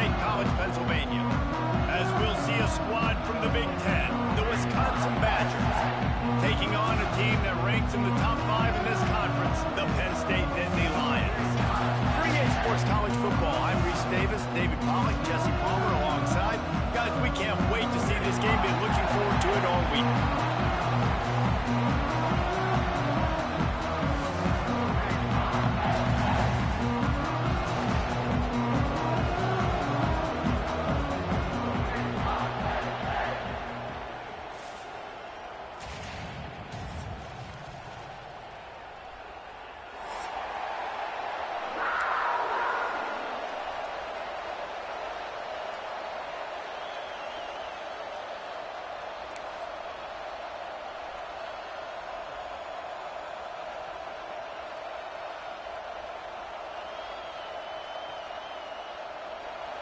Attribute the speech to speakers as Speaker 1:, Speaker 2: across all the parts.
Speaker 1: State College, Pennsylvania. As we'll see a squad from the Big Ten, the Wisconsin Badgers, taking on a team that ranks in the top 5 in this conference, the Penn State Nittany Lions. For EA Sports College Football, I'm Reese Davis, David Pollack, Jesse Palmer alongside. Guys, we can't wait to see this game. Been looking forward to it all week.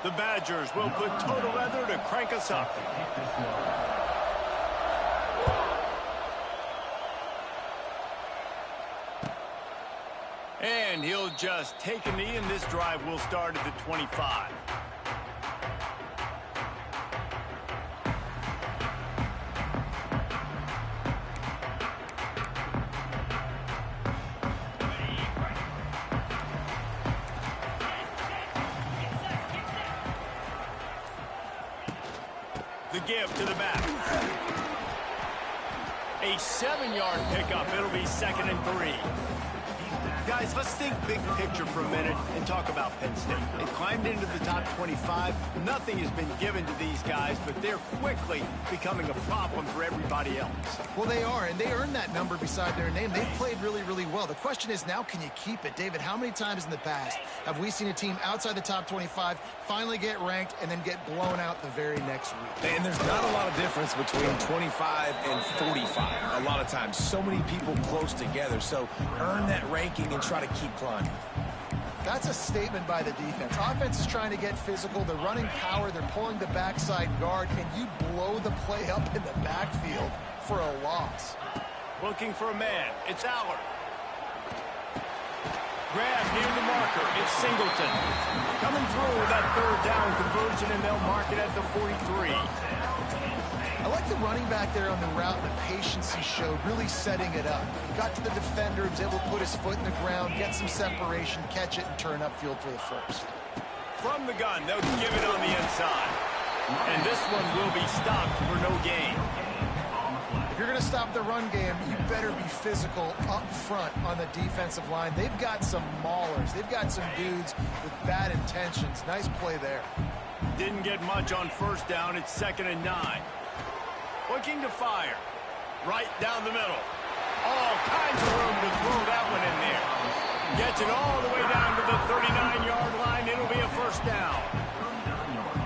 Speaker 1: The Badgers will put total leather to crank us up. And he'll just take a knee, and this drive will start at the 25. The give to the back. A 7-yard pickup. It'll be 2nd and 3. Guys, let's think big picture for a minute and talk about Penn State. They climbed into the top 25. Nothing has been given to these guys, but they're quickly becoming a problem for everybody else.
Speaker 2: Well, they are, and they earned that number beside their name. They've played really, really well. The question is now, can you keep it? David, how many times in the past have we seen a team outside the top 25 finally get ranked and then get blown out the very next week?
Speaker 3: And there's not a lot of difference between 25 and 45. A lot of times, so many people close together. So earn that ranking and try to keep climbing.
Speaker 2: That's a statement by the defense. Offense is trying to get physical. They're running power. They're pulling the backside guard, and you blow the play up in the backfield for a loss.
Speaker 1: Looking for a man. It's Aller. Grab near the marker. It's Singleton. Coming through with that 3rd down conversion, and they'll mark it at the 43.
Speaker 2: I like the running back there on the route, the patience he showed, really setting it up. Got to the defender, was able to put his foot in the ground, get some separation, catch it, and turn upfield for the first.
Speaker 1: From the gun, they'll give it on the inside. And this one will be stopped for no gain.
Speaker 2: If you're going to stop the run game, you better be physical up front on the defensive line. They've got some maulers. They've got some dudes with bad intentions. Nice play there.
Speaker 1: Didn't get much on 1st down. It's 2nd and 9. Looking to fire. Right down the middle. All kinds of room to throw that one in there. Gets it all the way down to the 39-yard line. It'll be a 1st down.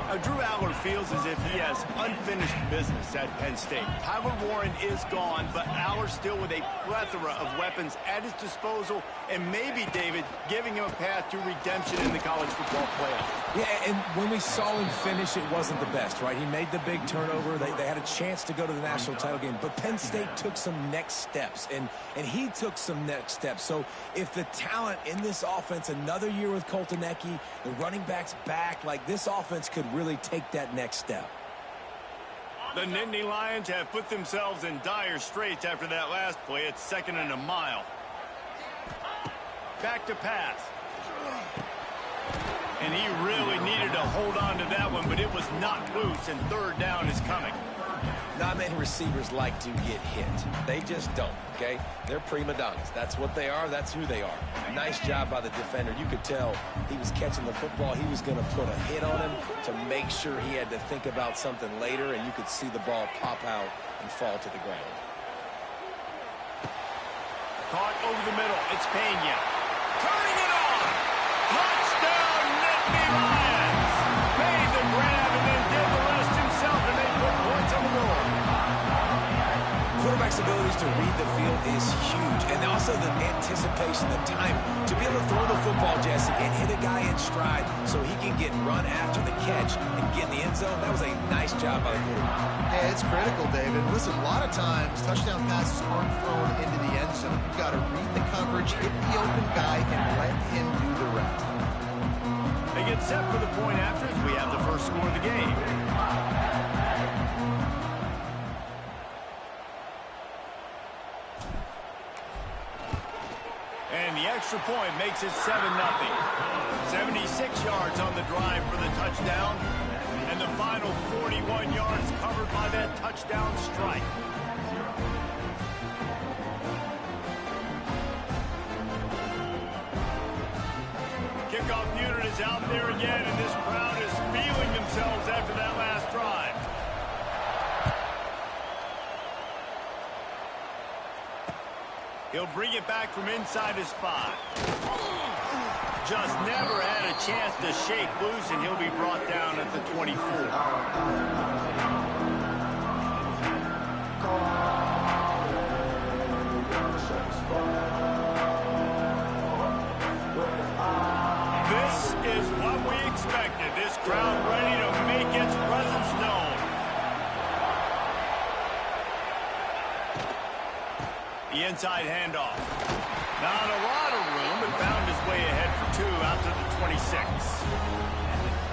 Speaker 1: Now, Drew Aller feels as if he has unfinished business at Penn State. Tyler Warren is gone, but Aller still with a plethora of weapons at his disposal, and maybe, David, giving him a path to redemption in the college football playoff.
Speaker 3: Yeah, and when we saw him finish, it wasn't the best, right? He made the big turnover. They had a chance to go to the national title game, but Penn State took some next steps, and he took some next steps. So if the talent in this offense, another year with Colton Ecke, the running backs back, like this offense could really take that next step.
Speaker 1: The Nittany Lions have put themselves in dire straits after that last play. It's 2nd and a mile. Back to pass. And he really needed to hold on to that one, but it was knocked loose, and 3rd down is coming.
Speaker 3: Not many receivers like to get hit. They just don't, okay? They're prima donnas. That's what they are. That's who they are. Nice job by the defender. You could tell he was catching the football. He was going to put a hit on him to make sure he had to think about something later, and you could see the ball pop out and fall to the ground.
Speaker 1: Caught over the middle. It's Pena. Turning it on. Touchdown, Nittany Lions. Made the grab and then did the rest himself, and they put points on the board.
Speaker 3: Quarterback's abilities to read the field is huge, and also the anticipation, the time to be able to throw the football, Jesse, and hit a guy in stride so he can get run after the catch and get in the end zone. That was a nice job by the quarterback.
Speaker 2: Yeah, it's critical, David. Listen, a lot of times touchdown passes aren't thrown into the end zone. You've got to read the coverage, hit the open guy, and let him do the rest.
Speaker 1: They get set for the point after as we have the first score of the game. And the extra point makes it 7-0. 76 yards on the drive for the touchdown. And the final 41 yards covered by that touchdown strike. Kickoff unit is out there again, and this crowd is feeling themselves after that last drive. He'll bring it back from inside his 5. Just never had a chance to shake loose, and he'll be brought down at the 24. This is what we expected. This crowd ready to make its presence known. The inside handoff. Not a lot of room, but found his way ahead for 2 out to the 26.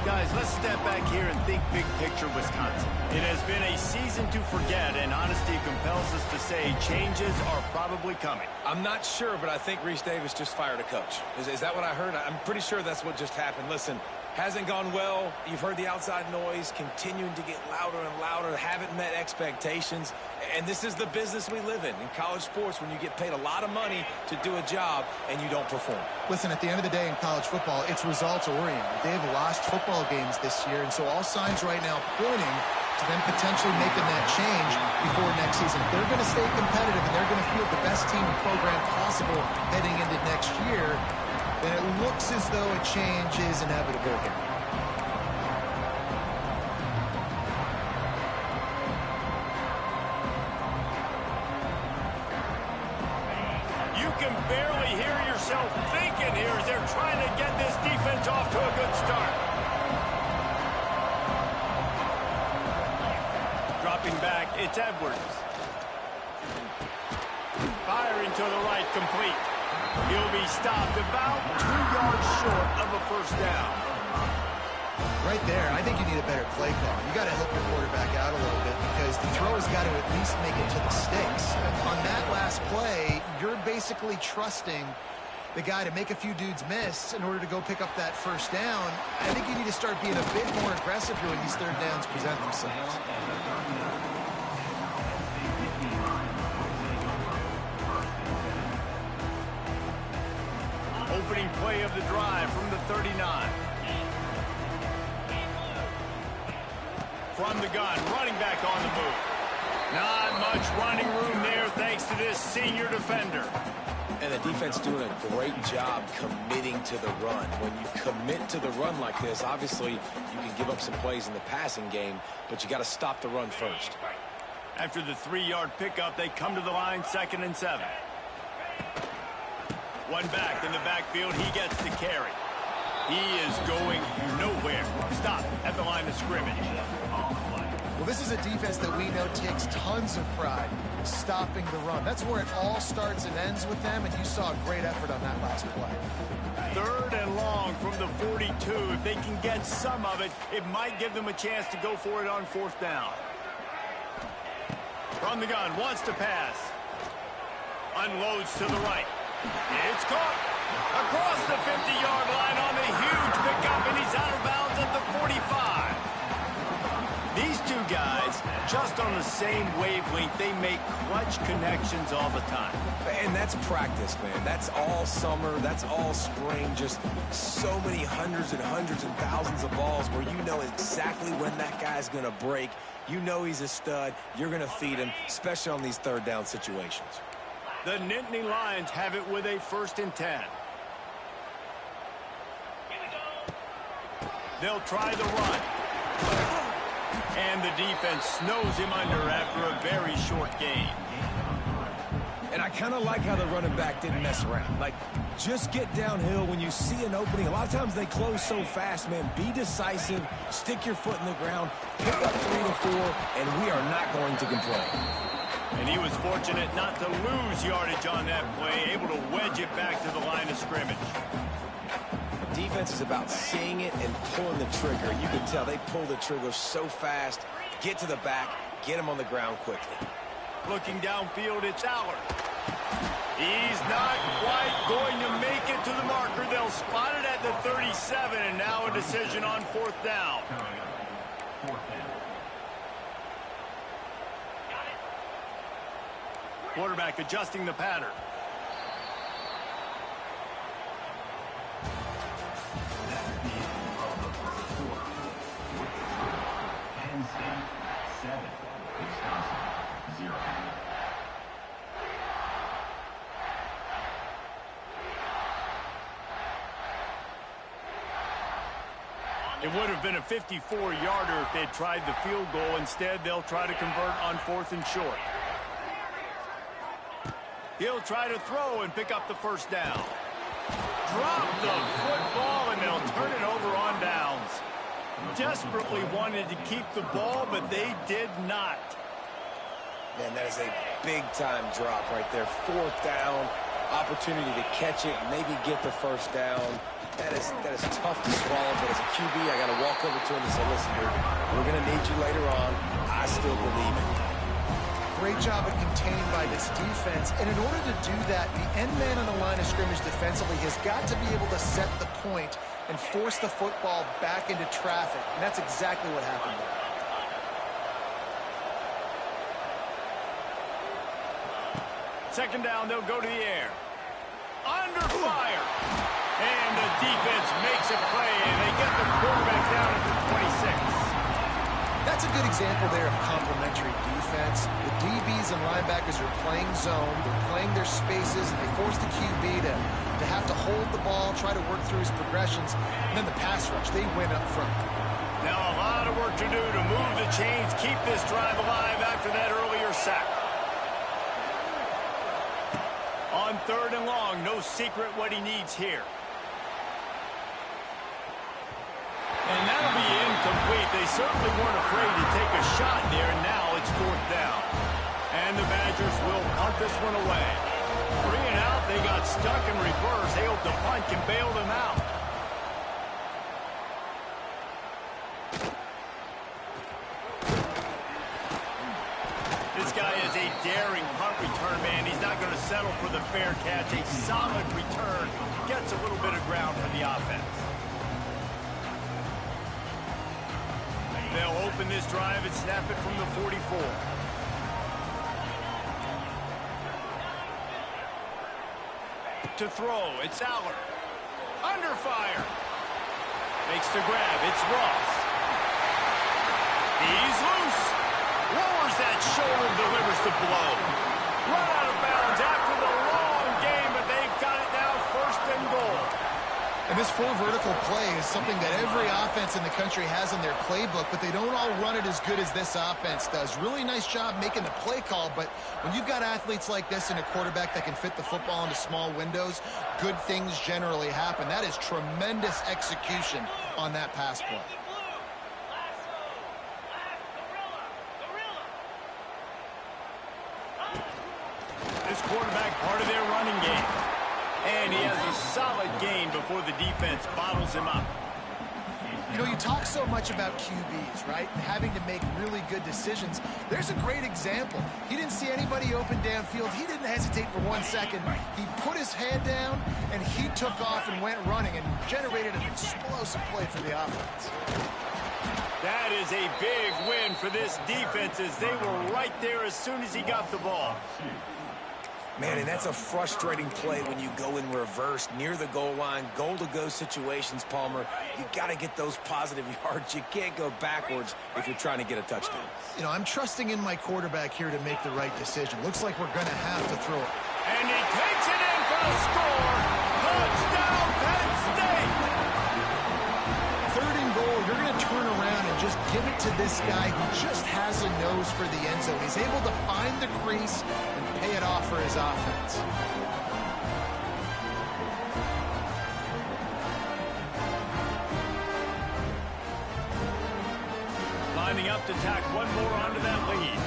Speaker 1: Guys, let's step back here and think big picture Wisconsin. It has been a season to forget, and honesty compels us to say changes are probably coming.
Speaker 3: I'm not sure, but I think Reese Davis just fired a coach. Is that what I heard? I'm pretty sure that's what just happened. Listen, hasn't gone well. You've heard the outside noise continuing to get louder and louder. Haven't met expectations. And this is the business we live in college sports, when you get paid a lot of money to do a job and you don't perform.
Speaker 2: Listen, at the end of the day in college football, it's results-oriented. They've lost football games this year, and so all signs right now pointing to them potentially making that change before next season. They're going to stay competitive, and they're going to field the best team and program possible heading into next year. Then it looks as though a change is inevitable here.
Speaker 1: You can barely hear yourself thinking here as they're trying to get this defense off to a good start. Dropping back, it's Edwards. Firing to the right, complete. He'll be stopped about 2 yards short of a first down.
Speaker 2: Right there, I think you need a better play call. You got to help your quarterback out a little bit because the throw has got to at least make it to the sticks. On that last play, you're basically trusting the guy to make a few dudes miss in order to go pick up that first down. I think you need to start being a bit more aggressive here when these third downs present themselves.
Speaker 1: Opening play of the drive from the 39. From the gun, running back on the move. Not much running room there thanks to this senior defender.
Speaker 3: And the defense doing a great job committing to the run. When you commit to the run like this, obviously you can give up some plays in the passing game, but you got to stop the run first.
Speaker 1: After the 3-yard pickup, they come to the line, 2nd and 7. One back in the backfield, he gets the carry. He is going nowhere. Stop at the line of scrimmage.
Speaker 2: Well, this is a defense that we know takes tons of pride stopping the run. That's where it all starts and ends with them, and you saw a great effort on that last play.
Speaker 1: 3rd and long from the 42. If they can get some of it, it might give them a chance to go for it on 4th down. From the gun, wants to pass. Unloads to the right. It's caught across the 50-yard line on a huge pickup, and he's out of bounds at the 45. These two guys, just on the same wavelength, they make clutch connections all the time.
Speaker 3: And that's practice, man. That's all summer. That's all spring. Just so many hundreds and thousands of balls where you know exactly when that guy's going to break. You know he's a stud. You're going to feed him, especially on these 3rd down situations.
Speaker 1: The Nittany Lions have it with a 1st and 10. They'll try the run. And the defense snows him under after a very short gain.
Speaker 3: And I kind of like how the running back didn't mess around. Like, just get downhill when you see an opening. A lot of times they close so fast, man. Be decisive, stick your foot in the ground, pick up 3 to 4, and we are not going to complain.
Speaker 1: And he was fortunate not to lose yardage on that play, able to wedge it back to the line of scrimmage.
Speaker 3: Defense is about seeing it and pulling the trigger. And you can tell they pull the trigger so fast, get to the back, get him on the ground quickly.
Speaker 1: Looking downfield, it's Aller. He's not quite going to make it to the marker. They'll spot it at the 37, and now a decision on 4th down. Quarterback adjusting the pattern.
Speaker 4: Penn State 7, Wisconsin 0.
Speaker 1: It would have been a 54-yarder if they'd tried the field goal. Instead, they'll try to convert on 4th and short. He'll try to throw and pick up the first down. Drop the football, and they'll turn it over on downs. Desperately wanted to keep the ball, but they did not.
Speaker 3: Man, that is a big-time drop right there. 4th down, opportunity to catch it, maybe get the first down. That is tough to swallow, but as a QB, I got to walk over to him and say, listen, dude, we're going to need you later on. I still believe in you.
Speaker 2: Great job of containing by this defense. And in order to do that, the end man on the line of scrimmage defensively has got to be able to set the point and force the football back into traffic. And that's exactly what happened there.
Speaker 1: Second down, they'll go to the air. Under fire. And the defense makes a play, and they get the quarterback down at the 26.
Speaker 2: That's a good example there of complementary defense. The DBs and linebackers are playing zone. They're playing their spaces, and they force the QB to have to hold the ball, try to work through his progressions. And then the pass rush, they win up front.
Speaker 1: Now a lot of work to do to move the chains, keep this drive alive after that earlier sack. On 3rd and long, no secret what he needs here. And that'll be incomplete. They certainly weren't afraid to take a shot there, and now it's 4th down. And the Badgers will punt this one away. 3 and out, they got stuck in reverse. They hope the punt can bail them out. This guy is a daring punt return man. He's not going to settle for the fair catch. A solid return. Gets a little bit of ground for the offense. They'll open this drive and snap it from the 44. To throw, it's Aller. Under fire. Makes the grab, it's Ross. He's loose. Lowers that shoulder, delivers the blow. Run out of bounds after the long game, but they've got it now 1st and goal.
Speaker 2: And this full vertical play is something that every offense in the country has in their playbook, but they don't all run it as good as this offense does. Really nice job making the play call, but when you've got athletes like this and a quarterback that can fit the football into small windows, good things generally happen. That is tremendous execution on that pass play.
Speaker 1: This quarterback part of their running game. And he has a solid gain before the defense bottles him up.
Speaker 2: You know, you talk so much about QBs, right? And having to make really good decisions. There's a great example. He didn't see anybody open downfield. He didn't hesitate for 1 second. He put his head down, and he took off and went running and generated an explosive play for the offense.
Speaker 1: That is a big win for this defense as they were right there as soon as he got the ball.
Speaker 3: Man, and that's a frustrating play when you go in reverse near the goal line, goal-to-go situations, Palmer. You got to get those positive yards. You can't go backwards if you're trying to get a touchdown.
Speaker 2: You know, I'm trusting in my quarterback here to make the right decision. Looks like we're going to have to throw it.
Speaker 1: And he takes it in for the score. Touchdown, Penn State.
Speaker 2: 3rd and goal, you're going to turn around and just give it to this guy who just has a nose for the end zone. He's able to find the crease and pay it off for his offense.
Speaker 1: Lining up to tack one more onto that lead.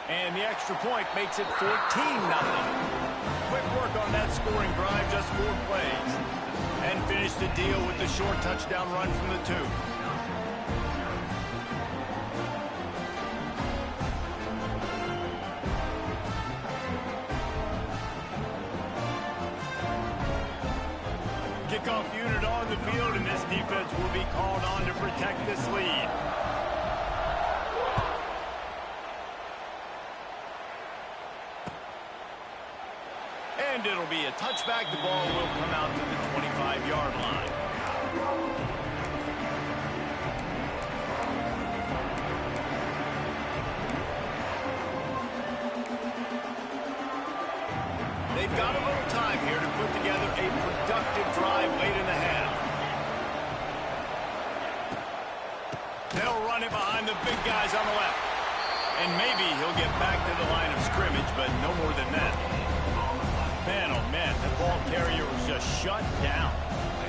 Speaker 1: And the extra point makes it 14-0. quick work on that scoring drive, just 4 plays. And finished the deal with the short touchdown run from the 2. Kickoff unit on the field, and this defense will be called on to protect this lead. And it'll be a touchback. The ball will come out to the 25-yard line. They've got a little time here to put together a productive drive late in the half. They'll run it behind the big guys on the left. And maybe he'll get back to the line of scrimmage, but no more than that. Man, oh man, the ball carrier was just shut down.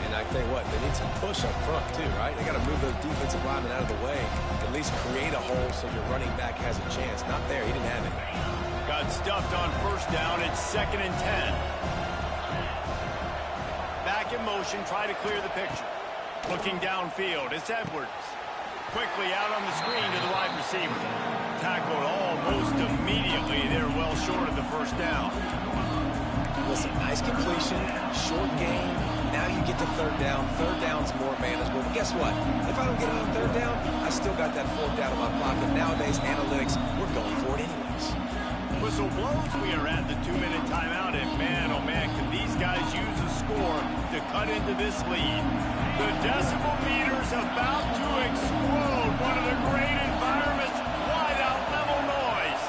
Speaker 3: And I tell you what, they need some push up front too, right? They got to move those defensive linemen out of the way, at least create a hole so your running back has a chance. Not there, he didn't have it.
Speaker 1: Got stuffed on first down. It's 2nd and 10. Back in motion, try to clear the picture. Looking downfield, it's Edwards. Quickly out on the screen to the wide receiver. Tackled almost immediately. They're well short of the first down.
Speaker 3: Listen, nice completion, short game. Now you get to 3rd down. 3rd down's more manageable. But guess what? If I don't get it on 3rd down, I still got that 4th down in my pocket. Nowadays, analytics, we're going for it anyways.
Speaker 1: Whistle blows. We are at the 2-minute timeout. And man, oh man, can these guys use a score to cut into this lead. The decibel meter's about to explode. One of the great environments. Wide out level noise.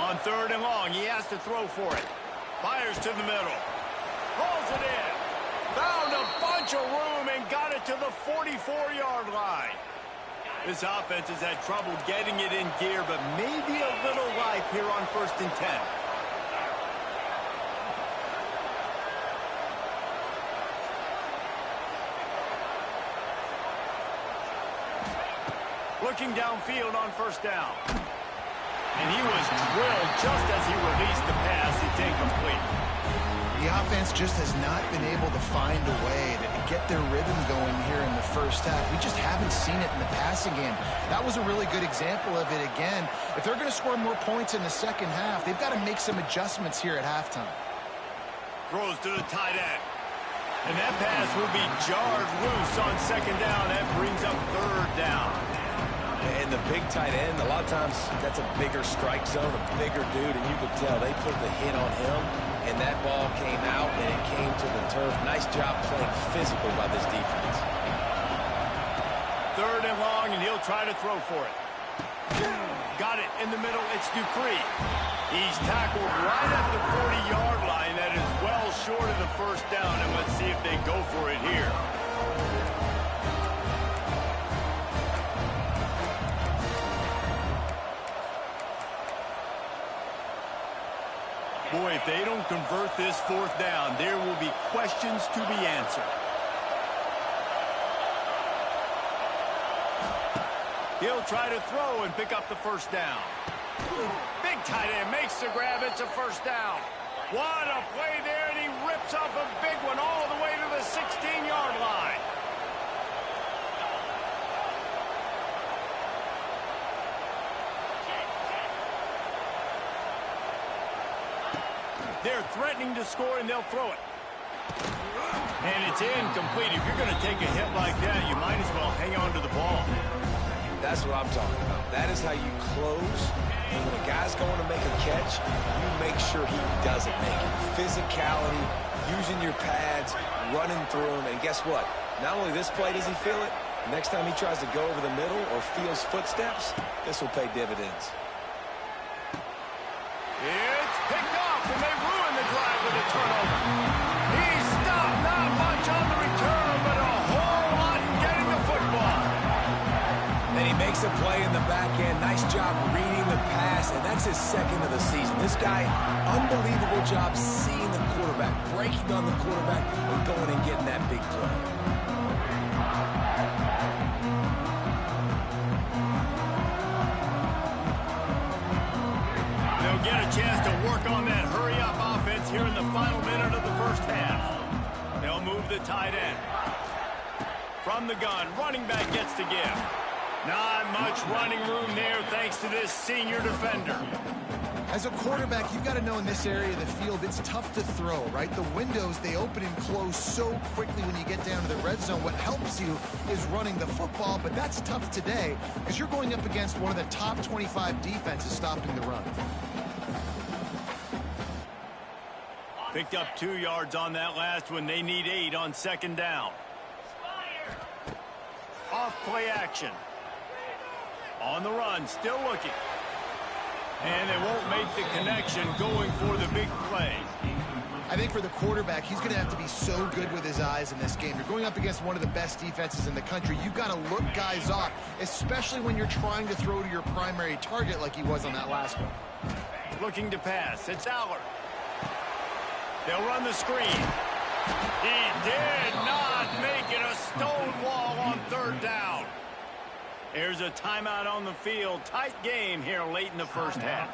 Speaker 1: On 3rd and long, he has to throw for it. Fires to the middle. Rolls it in. Found a bunch of room and got it to the 44-yard line. This offense has had trouble getting it in gear, but maybe a little life here on 1st and 10. Looking downfield on 1st down. And he was drilled just as he released the pass. It's incomplete.
Speaker 2: The offense just has not been able to find a way to get their rhythm going here in the first half. We just haven't seen it in the passing game. That was a really good example of it again. If they're going to score more points in the second half, they've got to make some adjustments here at halftime.
Speaker 1: Throws to the tight end. And that pass will be jarred loose on 2nd down. That brings up 3rd down.
Speaker 3: And the big tight end, a lot of times that's a bigger strike zone, a bigger dude, and you could tell they put the hit on him, and that ball came out, and it came to the turf. Nice job playing physical by this defense.
Speaker 1: 3rd and long, and he'll try to throw for it. Got it in the middle. It's Dupree. He's tackled right at the 40-yard line. That is well short of the 1st down, and let's see if they go for it here. Boy, if they don't convert this 4th down, there will be questions to be answered. He'll try to throw and pick up the 1st down. Big tight end makes the grab. It's a 1st down. What a play there, and he rips off a big one all the way to the 16-yard line. They're threatening to score, and they'll throw it. And it's incomplete. If you're going to take a hit like that, you might as well hang on to the ball.
Speaker 3: That's what I'm talking about. That is how you close. And when a guy's going to make a catch, you make sure he doesn't make it. Physicality, using your pads, running through them. And guess what? Not only this play does he feel it, next time he tries to go over the middle or feels footsteps, this will pay dividends.
Speaker 1: It's picked off, and they ruin the drive with a turnover. He stopped not much on the return, but a whole lot in getting the football.
Speaker 3: Then he makes a play in the back end. Nice job reading the pass, and that's his 2nd of the season. This guy, unbelievable job seeing the quarterback, breaking on the quarterback, and going and getting that big play.
Speaker 1: They'll get on that hurry-up offense here in the final minute of the first half. They'll move the tight end. From the gun, running back gets to give. Not much running room there thanks to this senior defender.
Speaker 2: As a quarterback, you've got to know in this area of the field, it's tough to throw, right? The windows, they open and close so quickly when you get down to the red zone. What helps you is running the football, but that's tough today because you're going up against one of the top 25 defenses stopping the run.
Speaker 1: Picked up 2 yards on that last one. They need 8 on second down. Off play action. On the run, still looking. And they won't make the connection going for the big play.
Speaker 2: I think for the quarterback, he's going to have to be so good with his eyes in this game. You're going up against one of the best defenses in the country. You've got to look guys off, especially when you're trying to throw to your primary target like he was on that last one.
Speaker 1: Looking to pass. It's Allard. They'll run the screen. He did not make it a stone wall on third down. There's a timeout on the field. Tight game here late in the first half.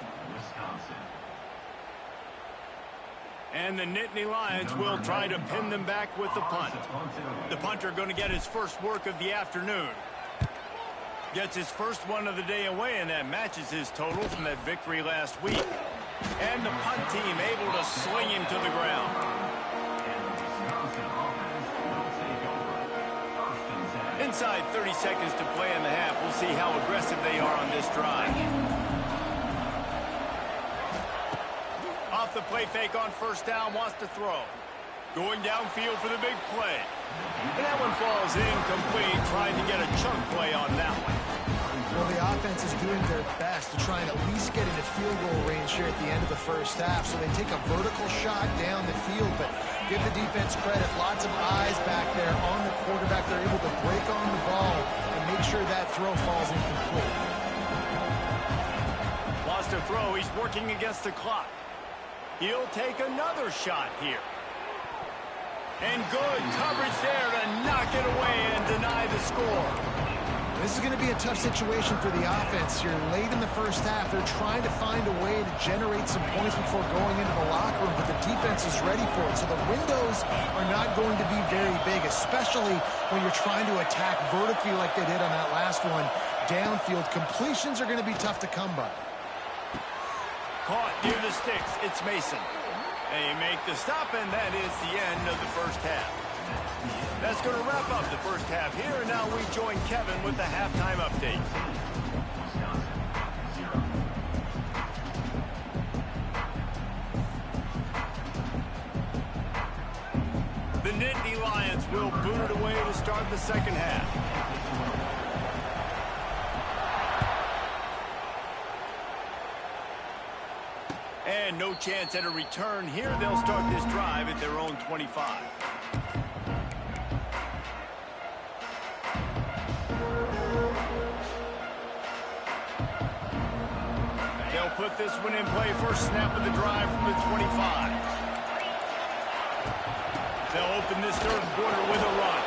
Speaker 1: And the Nittany Lions will try to pin them back with the punt. The punter going to get his first work of the afternoon. Gets his first one of the day away, and that matches his total from that victory last week. And the punt team able to sling him to the ground. Inside 30 seconds to play in the half. We'll see how aggressive they are on this drive. Off the play fake on first down, wants to throw. Going downfield for the big play. And that one falls incomplete, trying to get a chunk play on that one.
Speaker 2: Well, the offense is doing their best to try and at least get into field goal range here at the end of the first half. So they take a vertical shot down the field, but give the defense credit. Lots of eyes back there on the quarterback. They're able to break on the ball and make sure that throw falls incomplete.
Speaker 1: Lost a throw. He's working against the clock. He'll take another shot here. And good coverage there to knock it away and deny the score.
Speaker 2: This is going to be a tough situation for the offense here. Late in the first half, they're trying to find a way to generate some points before going into the locker room, but the defense is ready for it. So the windows are not going to be very big, especially when you're trying to attack vertically like they did on that last one. Downfield completions are going to be tough to come by.
Speaker 1: Caught near the sticks. It's Mason. They make the stop, and that is the end of the first half. That's going to wrap up the first half here, and now we join Kevin with the halftime update. The Nittany Lions will boot it away to start the second half. And no chance at a return here. They'll start this drive at their own 25. They'll put this one in play. First snap of the drive from the 25. They'll open this third quarter with a run.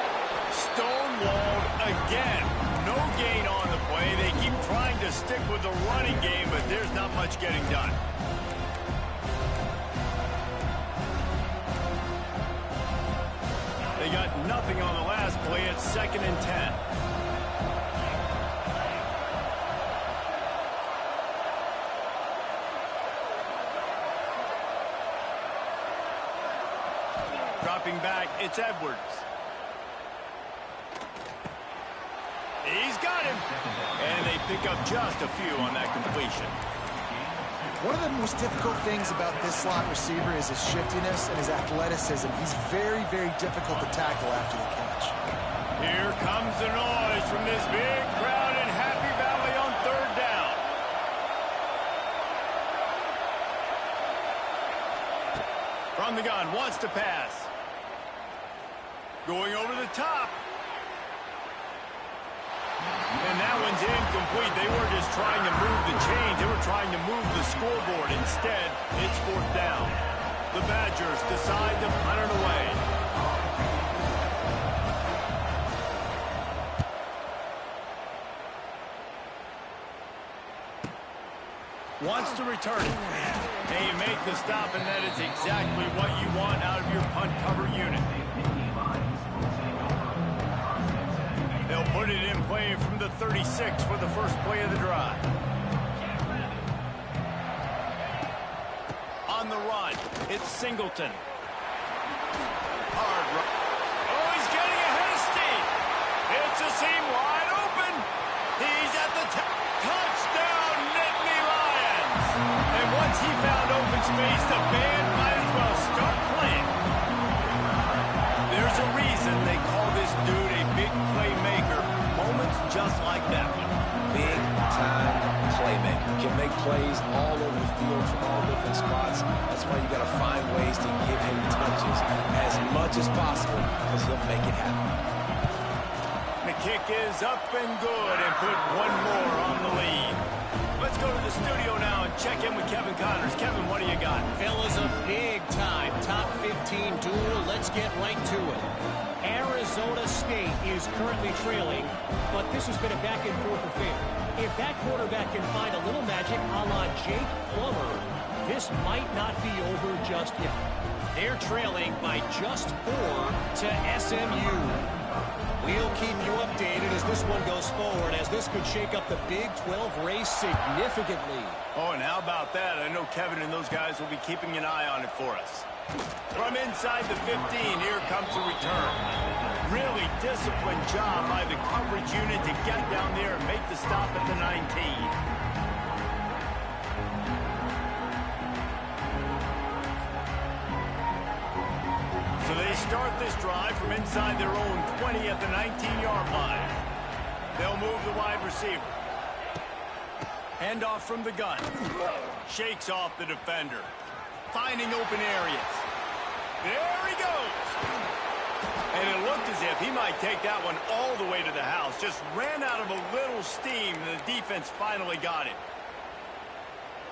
Speaker 1: Stonewalled again. No gain on the play. They keep trying to stick with the running game, but there's not much getting done. They got nothing on the last play. It's 2nd and 10. Dropping back, it's Edwards. He's got him. And they pick up just a few on that completion.
Speaker 2: One of the most difficult things about this slot receiver is his shiftiness and his athleticism. He's very, very difficult to tackle after the catch.
Speaker 1: Here comes the noise from this big crowd in Happy Valley on third down. From the gun, wants to pass. Going over the top. And that one's incomplete. They were just trying to move the chains. They were trying to move the scoreboard. Instead, it's 4th down. The Badgers decide to punt it away. Wants to return it. Hey, you make the stop, and that is exactly what you want out of your punt cover unit. They'll put it in play from the 36 for the first play of the drive. On the run, it's Singleton. Hard run. Oh, he's getting ahead of steam. It's a seam wide open. He's at the touchdown, Nittany Lions. And once he found open space, the band might as well start playing. There's a reason they call this dude a big playmaker. Moments just like that one.
Speaker 3: Big-time playmaker. Can make plays all over the field from all different spots. That's why you got to find ways to give him touches as much as possible because he'll make it happen.
Speaker 1: The kick is up and good and put one more on the lead. Let's go to the studio now and check in with Kevin Connors. Kevin, what do you got?
Speaker 5: Fellas, a big-time top 15 duel. Let's get right to it. Arizona State is currently trailing, but this has been a back-and-forth affair. If that quarterback can find a little magic a la Jake Plummer, this might not be over just yet. They're trailing by just 4 to SMU. We'll keep you updated as this one goes forward, as this could shake up the Big 12 race significantly.
Speaker 1: Oh, and how about that? I know Kevin and those guys will be keeping an eye on it for us. From inside the 15, here comes the return. Really disciplined job by the coverage unit to get down there and make the stop at the 19. So they start this drive from inside their own 20 at the 19-yard line. They'll move the wide receiver. Handoff from the gun. Shakes off the defender. Finding open areas. There he goes. And it looked as if he might take that one all the way to the house. Just ran out of a little steam, and the defense finally got it.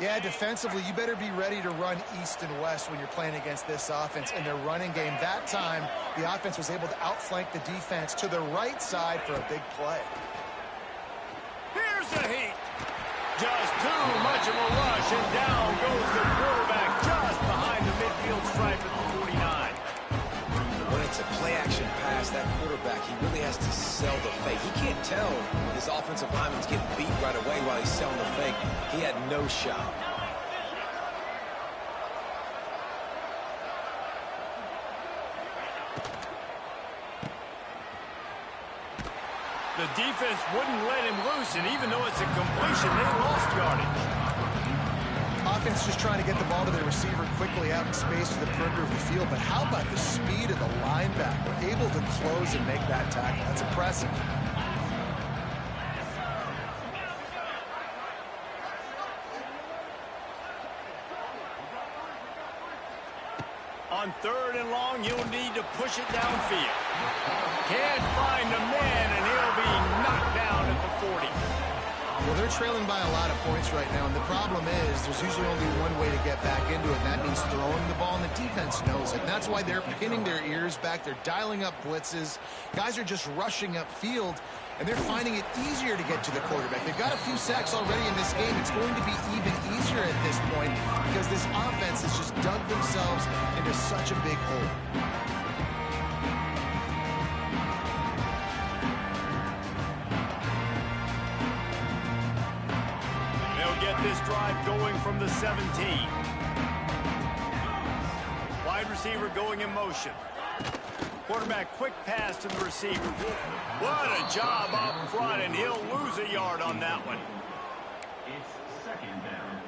Speaker 2: Yeah, defensively, you better be ready to run east and west when you're playing against this offense in their running game. That time, the offense was able to outflank the defense to the right side for a big play.
Speaker 1: Here's the heat. Just too much of a rush, and down goes the quarterback just behind the midfield stripe at the 49.
Speaker 3: When it's a play-action pass, that quarterback, he really has to sell the fake. He can't tell his offensive lineman's getting beat right away while he's selling the fake. He had no shot.
Speaker 1: The defense wouldn't let him loose, and even though it's a completion, they lost yardage.
Speaker 2: Offense just trying to get the ball to the receiver quickly out in space to the perimeter of the field, but how about the speed of the linebacker? Able to close and make that tackle. That's impressive.
Speaker 1: On 3rd and long, you'll need to push it downfield. Can't find a man, and he'll be knocked down at the 40.
Speaker 2: Well, they're trailing by a lot of points right now, and the problem is there's usually only one way to get back into it, and that means throwing the ball, and the defense knows it. And that's why they're pinning their ears back. They're dialing up blitzes. Guys are just rushing upfield, and they're finding it easier to get to the quarterback. They've got a few sacks already in this game. It's going to be even easier at this point because this offense has just dug themselves into such a big hole.
Speaker 1: Get this drive going from the 17. Wide receiver going in motion. Quarterback quick pass to the receiver. What a job up front, and he'll lose a yard on that one.
Speaker 4: It's 2nd down.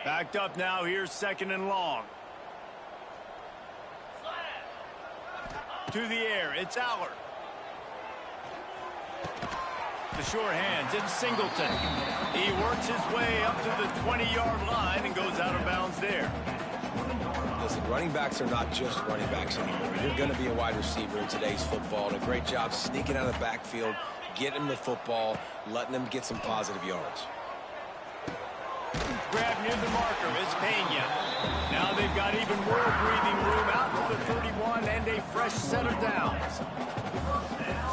Speaker 1: Backed up now, here's 2nd and long. To the air, it's Aller. The short hands, it's Singleton. He works his way up to the 20-yard line and goes out of bounds there.
Speaker 3: Listen, running backs are not just running backs anymore. You're going to be a wide receiver in today's football, and a great job sneaking out of the backfield, getting them the football, letting them get some positive yards.
Speaker 1: Grab near the marker is Pena. Now they've got even more breathing room out to the 31 and a fresh set of downs.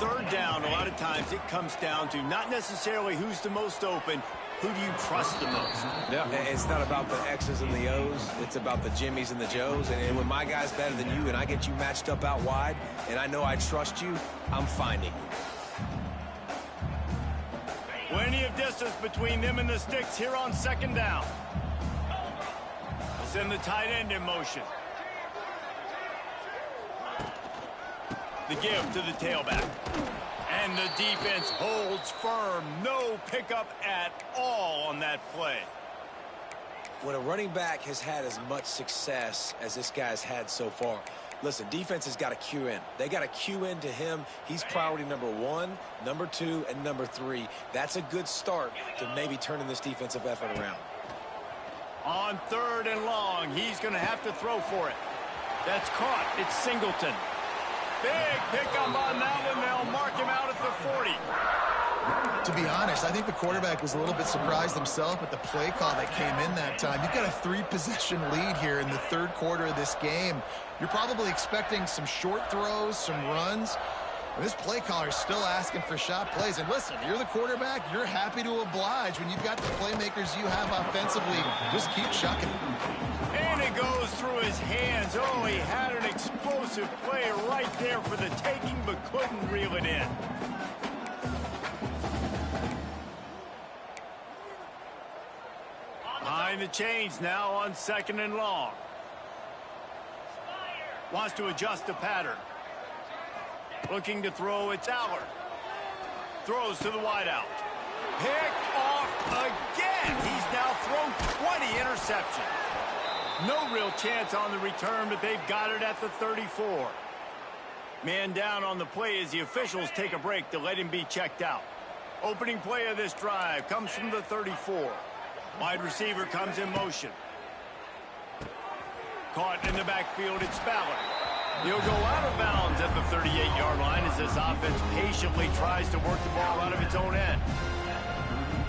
Speaker 1: Third down, a lot of times it comes down to not necessarily who's the most open, who do you trust the most?
Speaker 3: Yeah, it's not about the X's and the O's. It's about the Jimmies and the Joes. And when my guy's better than you and I get you matched up out wide and I know I trust you, I'm finding you.
Speaker 1: Plenty of distance between them and the sticks here on second down. We'll send the tight end in motion. The give to the tailback. And the defense holds firm. No pickup at all on that play.
Speaker 3: When a running back has had as much success as this guy's had so far, listen, defense has got to cue in. They got to cue in to him. He's priority number 1, number 2, and number 3. That's a good start to maybe turning this defensive effort around.
Speaker 1: On third and long, he's going to have to throw for it. That's caught. It's Singleton. Big pickup on that one. They'll mark him out at the 40.
Speaker 2: To be honest, I think the quarterback was a little bit surprised himself at the play call that came in that time. You've got a 3-possession lead here in the third quarter of this game. You're probably expecting some short throws, some runs. And this play caller is still asking for shot plays. And listen, you're the quarterback. You're happy to oblige. When you've got the playmakers you have offensively, just keep chucking it.
Speaker 1: And it goes through his hands. Oh, he had an explosive play right there for the taking, but couldn't reel it in. Behind the chains now on second and long. Wants to adjust the pattern. Looking to throw, it's Aller. Throws to the wideout. Picked off again. He's now thrown 20 interceptions. No real chance on the return, but they've got it at the 34. Man down on the play as the officials take a break to let him be checked out. Opening play of this drive comes from the 34. Wide receiver comes in motion. Caught in the backfield, it's Ballard. He'll go out of bounds at the 38-yard line as this offense patiently tries to work the ball out of its own end.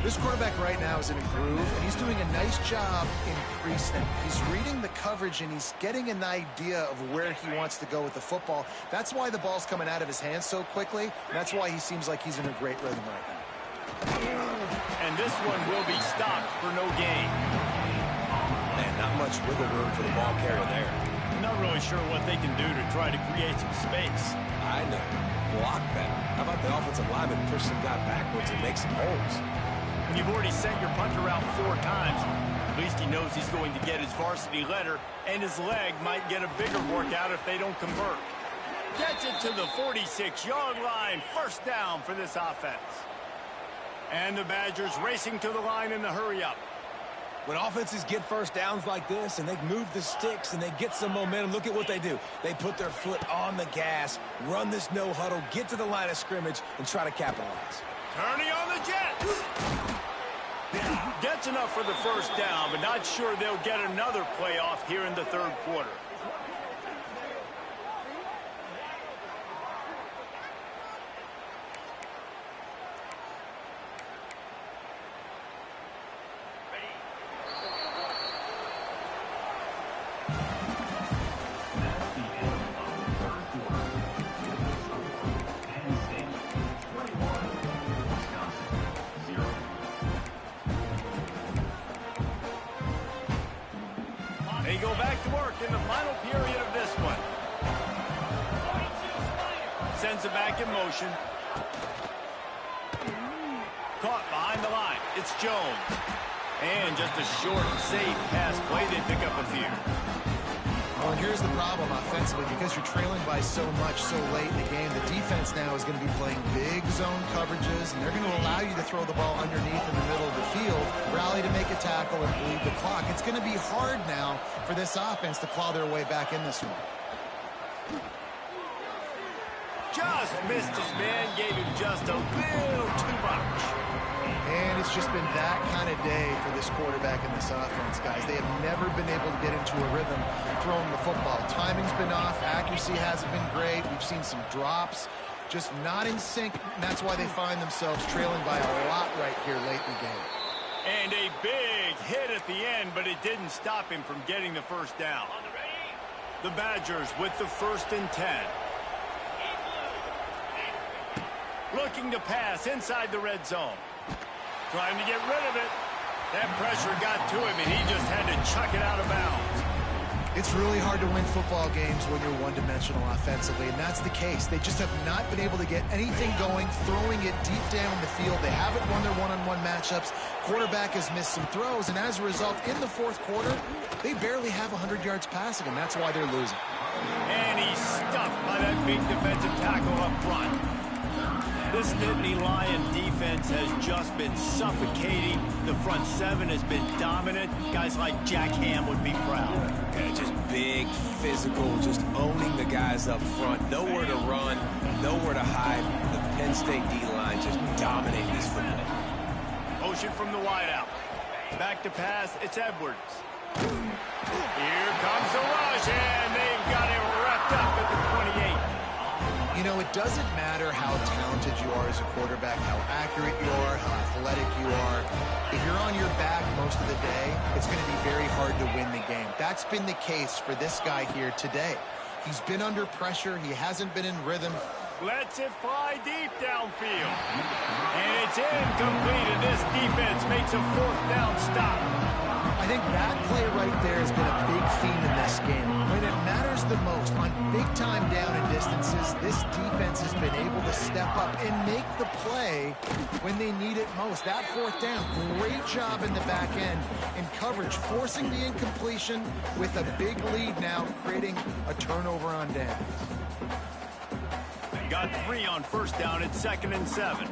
Speaker 2: This quarterback right now is in a groove, and he's doing a nice job increasing it. He's reading the coverage, and he's getting an idea of where he wants to go with the football. That's why the ball's coming out of his hands so quickly, and that's why he seems like he's in a great rhythm right now.
Speaker 1: And this one will be stopped for no gain.
Speaker 3: Man, not much wiggle room for the ball carrier there.
Speaker 1: Not really sure what they can do to try to create some space.
Speaker 3: I know. Block better. How about the offensive lineman push some guy backwards and make some holes?
Speaker 1: When you've already sent your punter out 4 times, at least he knows he's going to get his varsity letter, and his leg might get a bigger workout if they don't convert. Gets it to the 46-yard line. First down for this offense. And the Badgers racing to the line in the hurry-up.
Speaker 3: When offenses get first downs like this and they move the sticks and they get some momentum, look at what they do. They put their foot on the gas, run this no huddle, get to the line of scrimmage, and try to capitalize.
Speaker 1: Turning on the jet. Gets enough for the first down, but not sure they'll get another playoff here in the third quarter. They go back to work in the final period of this one. Sends it back in motion. Caught behind the line. It's Jones. And just a short, safe pass play. They pick up a few.
Speaker 2: Well, and here's the problem offensively. Because you're trailing by so much so late in the game, the defense now is going to be playing big zone coverages, and they're going to allow you to throw the ball underneath in the middle of the field, rally to make a tackle, and bleed the clock. It's going to be hard now for this offense to claw their way back in this one.
Speaker 1: Just missed his man, gave him just a little too much.
Speaker 2: And it's just been that kind of day for this quarterback and this offense, guys. They have never been able to get into a rhythm throwing the football. Timing's been off. Accuracy hasn't been great. We've seen some drops. Just not in sync, and that's why they find themselves trailing by a lot right here late in the game.
Speaker 1: And a big hit at the end, but it didn't stop him from getting the first down. The Badgers with the 1st and 10. Looking to pass inside the red zone. Trying to get rid of it. That pressure got to him, and he just had to chuck it out of bounds.
Speaker 2: It's really hard to win football games when you're one-dimensional offensively, and that's the case. They just have not been able to get anything going, throwing it deep down the field. They haven't won their one-on-one matchups. Quarterback has missed some throws, and as a result, in the 4th quarter, they barely have 100 yards passing, and that's why they're losing.
Speaker 1: And he's stuffed by that big defensive tackle up front. This Nittany Lion defense has just been suffocating. The front 7 has been dominant. Guys like Jack Ham would be proud.
Speaker 3: Yeah, just big, physical, just owning the guys up front. Nowhere to run, nowhere to hide. The Penn State D-line just dominating this football.
Speaker 1: Motion from the wideout. Back to pass, it's Edwards. Here comes the rush, and they've got it wrapped up at the 28.
Speaker 2: You know, it doesn't matter how talented you are as a quarterback, how accurate you are, how athletic you are. If you're on your back most of the day, it's going to be very hard to win the game. That's been the case for this guy here today. He's been under pressure. He hasn't been in rhythm.
Speaker 1: Lets it fly deep downfield. And it's incomplete, and this defense makes a 4th down stop.
Speaker 2: I think that play right there has been a big theme in this game. When it matters the most, on big-time down and distances, this defense has been able to step up and make the play when they need it most. That 4th down, great job in the back end in coverage, forcing the incompletion with a big lead now, creating a turnover on downs.
Speaker 1: Got 3 on 1st down at 2nd and 7.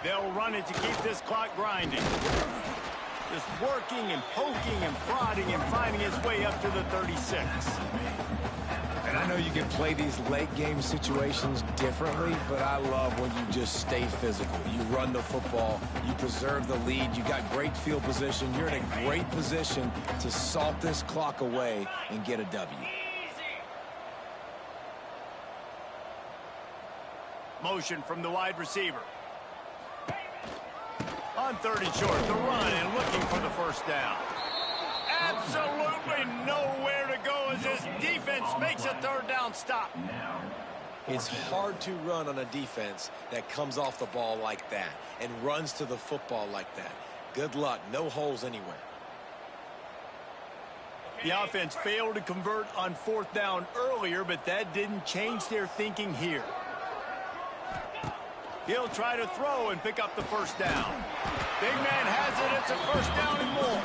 Speaker 1: They'll run it to keep this clock grinding. Just working and poking and prodding and finding his way up to the 36.
Speaker 3: And I know you can play these late game situations differently, but I love when you just stay physical. You run the football, you preserve the lead, you got great field position, you're in a great position to salt this clock away and get a W.
Speaker 1: Motion from the wide receiver. On 3rd and short, the run and looking for the 1st down. Absolutely nowhere to go as this defense makes a 3rd down stop.
Speaker 3: It's hard to run on a defense that comes off the ball like that and runs to the football like that. Good luck. No holes anywhere.
Speaker 1: The offense failed to convert on 4th down earlier, but that didn't change their thinking here. He'll try to throw and pick up the 1st down. Big man has it. It's a 1st down and more.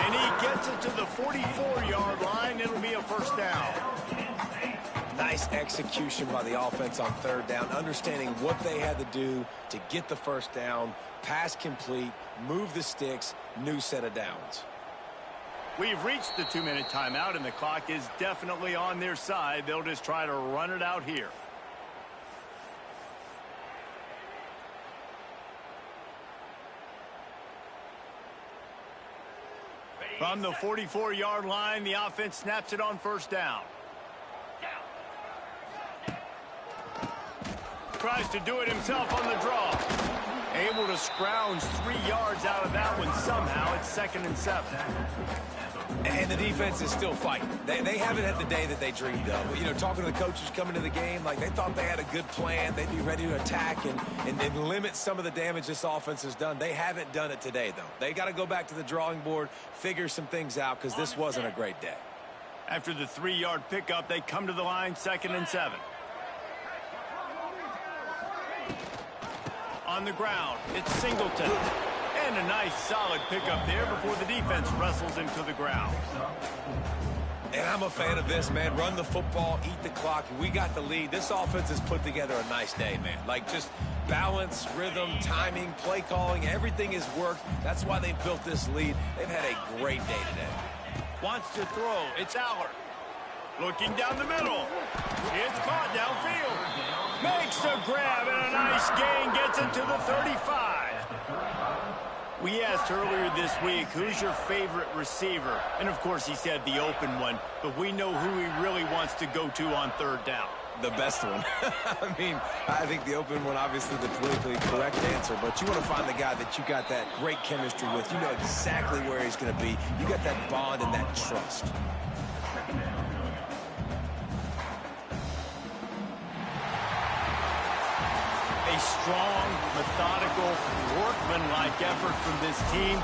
Speaker 1: And he gets it to the 44-yard line. It'll be a 1st down.
Speaker 3: Nice execution by the offense on 3rd down, understanding what they had to do to get the 1st down, pass complete, move the sticks, new set of downs.
Speaker 1: We've reached the 2-minute timeout, and the clock is definitely on their side. They'll just try to run it out here. From the 44-yard line, the offense snaps it on 1st down. Tries to do it himself on the draw. Able to scrounge 3 yards out of that one somehow. It's 2nd and 7.
Speaker 3: And the defense is still fighting. They haven't had the day that they dreamed of. You know, talking to the coaches coming to the game, like they thought they had a good plan. They'd be ready to attack and limit some of the damage this offense has done. They haven't done it today, though. They got to go back to the drawing board, figure some things out, because this wasn't a great day.
Speaker 1: After the 3-yard pickup, they come to the line, 2nd and 7. On the ground, it's Singleton. And a nice solid pickup there before the defense wrestles him to the ground.
Speaker 3: And I'm a fan of this, man. Run the football, eat the clock. We got the lead. This offense has put together a nice day, man. Like just balance, rhythm, timing, play calling, everything has worked. That's why they've built this lead. They've had a great day today.
Speaker 1: Wants to throw. It's Allard. Looking down the middle. It's caught downfield. Makes the grab and a nice gain. Gets it to the 35. We asked earlier this week, who's your favorite receiver? And, of course, he said the open one, but we know who he really wants to go to on 3rd down.
Speaker 3: The best one. I mean, I think the open one, obviously the politically correct answer, but you want to find the guy that you got that great chemistry with. You know exactly where he's going to be. You got that bond and that trust.
Speaker 1: A strong, methodical, workmanlike effort from this team.